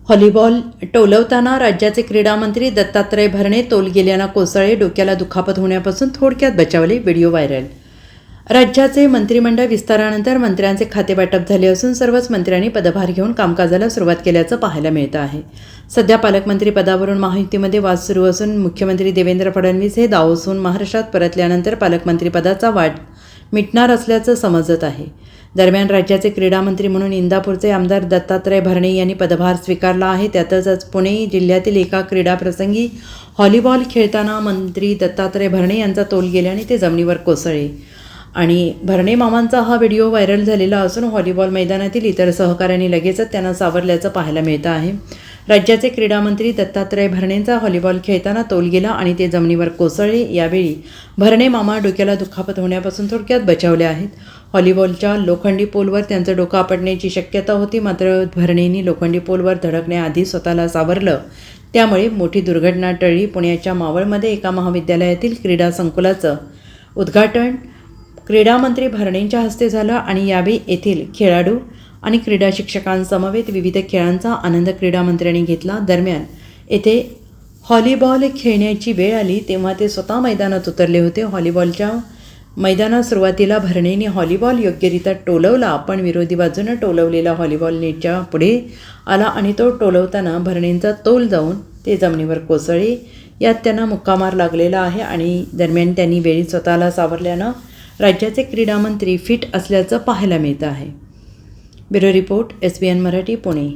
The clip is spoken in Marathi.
व्हॉलीबॉल टोलवताना राज्याचे क्रीडामंत्री दत्तात्रय भरणे तोल गेल्यानं कोसळले, डोक्याला दुखापत होण्यापासून थोडक्यात बचावले. Video viral. राज्याचे मंत्रिमंडळ विस्तारानंतर मंत्र्यांचे खातेवाटप झाले असून सर्वच मंत्र्यांनी पदभार घेऊन कामकाजाला सुरुवात केल्याचं पाहायला मिळतं आहे. सध्या पालकमंत्री पदावरून महायुतीमध्ये वाद सुरू असून मुख्यमंत्री देवेंद्र फडणवीस हे दावोसून महाराष्ट्रात परतल्यानंतर पालकमंत्रीपदाचा वाद मिटणार असल्याचं समजत आहे. दरम्यान राज्याचे क्रीडामंत्री म्हणून इंदापूरचे आमदार दत्तात्रय भरणे यांनी पदभार स्वीकारला आहे. त्यातच आज पुणे जिल्ह्यातील एका क्रीडाप्रसंगी व्हॉलीबॉल खेळताना मंत्री दत्तात्रय भरणे यांचा तोल गेल्याने ते जमिनीवर कोसळले आणि भरणे मामांचा हा व्हिडिओ व्हायरल झालेला असून व्हॉलीबॉल मैदानातील इतर सहकाऱ्यांनी लगेचच त्यांना सावरल्याचं पाहायला मिळतं आहे. राज्याचे क्रीडामंत्री दत्तात्रय भरणेंचा व्हॉलीबॉल खेळताना तोल गेला आणि ते जमिनीवर कोसळले. यावेळी भरणे मामा डोक्याला दुखापत होण्यापासून थोडक्यात बचावले आहेत. व्हॉलीबॉलच्या लोखंडी पोलवर त्यांचं डोकं आपटण्याची शक्यता होती, मात्र भरणेंनी लोखंडी पोलवर धडकण्याआधी स्वतःला सावरलं, त्यामुळे मोठी दुर्घटना टळली. पुण्याच्या मावळमध्ये एका महाविद्यालयातील क्रीडा संकुलाचं उद्घाटन क्रीडामंत्री भरणेंच्या हस्ते झालं आणि यावेळी येथील खेळाडू आणि क्रीडा शिक्षकांसमवेत विविध खेळांचा आनंद क्रीडामंत्र्यांनी घेतला. दरम्यान येथे व्हॉलीबॉल खेळण्याची वेळ आली तेव्हा ते स्वतः मैदानात उतरले होते. व्हॉलीबॉलच्या मैदानात सुरुवातीला भरणेंनी व्हॉलीबॉल योग्यरित्या टोलवला, पण विरोधी बाजूनं टोलवलेला व्हॉलीबॉल नेटच्या पुढे आला आणि तो टोलवताना भरणेंचा तोल जाऊन ते जमिनीवर कोसळले. यात त्यांना मुक्कामार लागलेला आहे आणि दरम्यान त्यांनी वेळी स्वतःला सावरल्यानं राज्याचे क्रीडामंत्री फिट असल्याचं पाहायला मिळतं आहे. Bureau report, SBN Marathi, Pune.